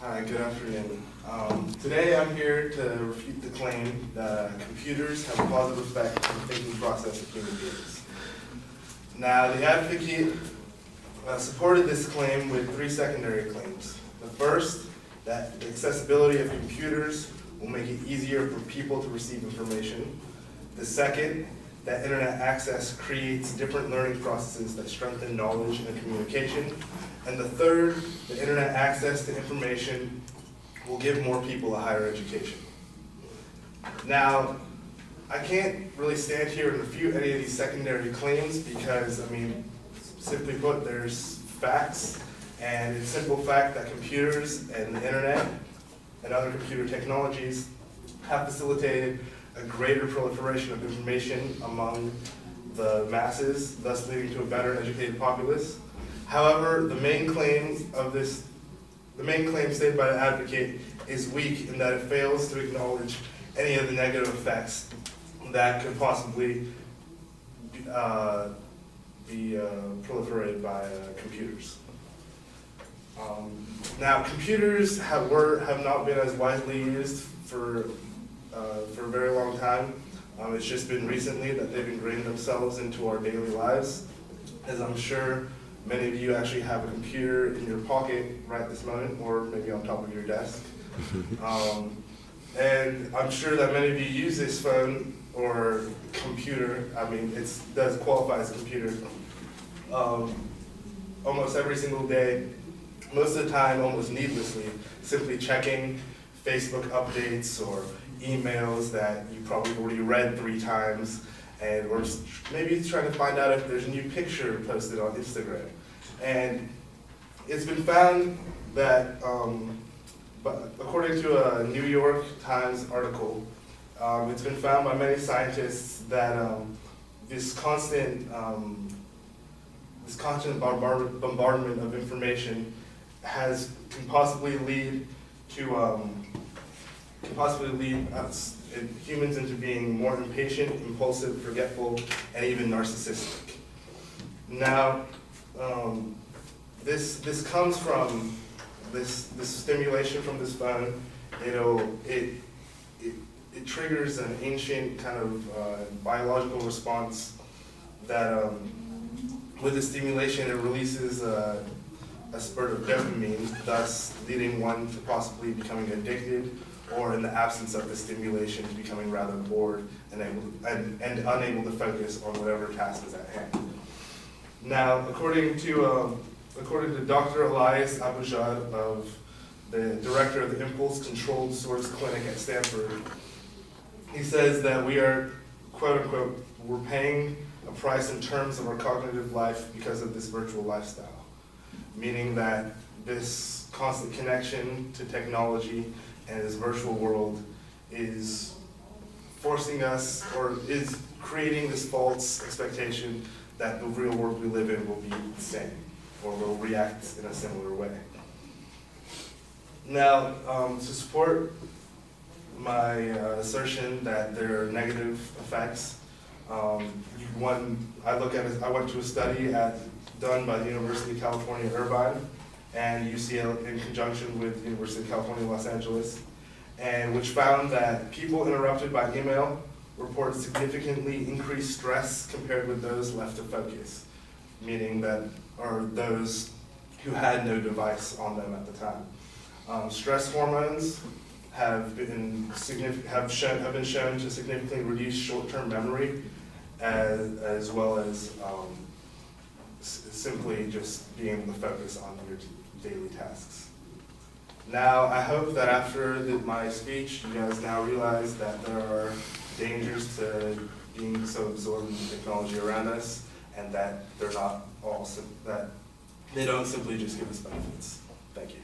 Hi, good afternoon. Today I'm here to refute the claim that computers have a positive effect on the thinking process of human beings. Now, the advocate supported this claim with three secondary claims. The first, that the accessibility of computers will make it easier for people to receive information. The second, that internet access creates different learning processes that strengthen knowledge and communication. And the third, the internet access to information will give more people a higher education. Now, I can't really stand here and refute any of these secondary claims because, simply put, there's facts, and it's simple fact that computers and the internet and other computer technologies have facilitated a greater proliferation of information among the masses, thus leading to a better educated populace. However, the main claim stated by the advocate is weak in that it fails to acknowledge any of the negative effects that could possibly be proliferated by computers. Now, computers have not been as widely used for a very long time. It's just been recently that they've ingrained themselves into our daily lives, as I'm sure many of you actually have a computer in your pocket right this moment, or maybe on top of your desk. And I'm sure that many of you use this phone or computer, it does qualify as a computer, almost every single day, most of the time almost needlessly, simply checking Facebook updates or emails that you probably already read 3 times, and or maybe trying to find out if there's a new picture posted on Instagram. And it's been found that, according to a New York Times article, it's been found by many scientists that this constant bombardment of information can possibly lead humans into being more impatient, impulsive, forgetful, and even narcissistic. Now, this comes from this stimulation from this phone. It triggers an ancient kind of biological response that, with the stimulation, it releases a spurt of dopamine, thus leading one to possibly becoming addicted, or in the absence of the stimulation, to becoming rather bored and unable to focus on whatever task is at hand. Now, according to Dr. Elias Abujad, the director of the Impulse Controlled Source Clinic at Stanford, he says that we are, quote unquote, we're paying a price in terms of our cognitive life because of this virtual lifestyle. Meaning that this constant connection to technology and this virtual world is forcing us, or is creating this false expectation that the real world we live in will be the same, or will react in a similar way. Now, to support my assertion that there are negative effects, I went to a study done by the University of California, Irvine, and UCL in conjunction with the University of California, Los Angeles, and which found that people interrupted by email report significantly increased stress compared with those left to focus, meaning that, or those who had no device on them at the time. Stress hormones have been shown to significantly reduce short-term memory, as well as simply just being able to focus on your daily tasks. Now, I hope that after my speech, you guys now realize that there are dangers to being so absorbed in the technology around us, and that they're not all that they don't simply just give us benefits. Thank you.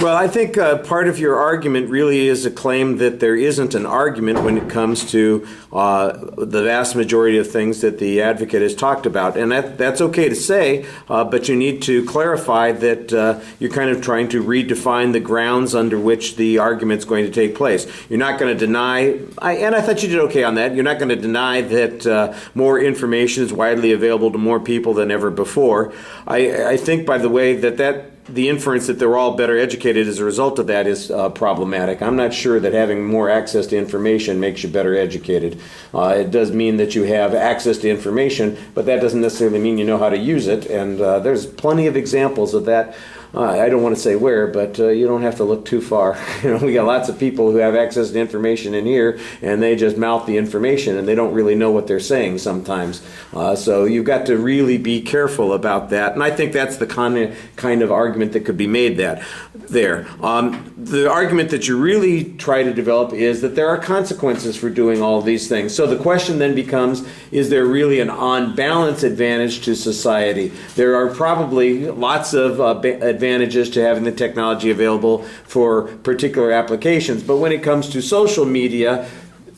Well, I think part of your argument really is a claim that there isn't an argument when it comes to the vast majority of things that the advocate has talked about. And that's okay to say, but you need to clarify that you're kind of trying to redefine the grounds under which the argument's going to take place. You're not going to deny, and I thought you did okay on that, you're not going to deny that more information is widely available to more people than ever before. I think, by the way, that the inference that they're all better educated as a result of that is problematic. I'm not sure that having more access to information makes you better educated. It does mean that you have access to information, but that doesn't necessarily mean you know how to use it, and there's plenty of examples of that. I don't want to say where, but you don't have to look too far. We got lots of people who have access to information in here, and they just mouth the information, and they don't really know what they're saying sometimes. So you've got to really be careful about that, and I think that's the kind of argument that could be made there. The argument that you really try to develop is that there are consequences for doing all of these things. So the question then becomes, is there really an on-balance advantage to society? There are probably lots of advantages to having the technology available for particular applications, but when it comes to social media,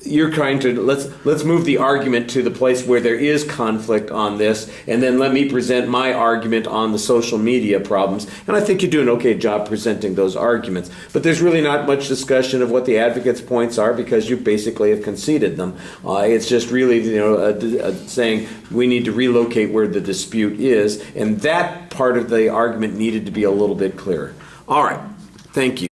you're trying to let's move the argument to the place where there is conflict on this, and then let me present my argument on the social media problems. And I think you do an okay job presenting those arguments. But there's really not much discussion of what the advocate's points are, because you basically have conceded them. It's just really saying we need to relocate where the dispute is, and that part of the argument needed to be a little bit clearer. All right, thank you.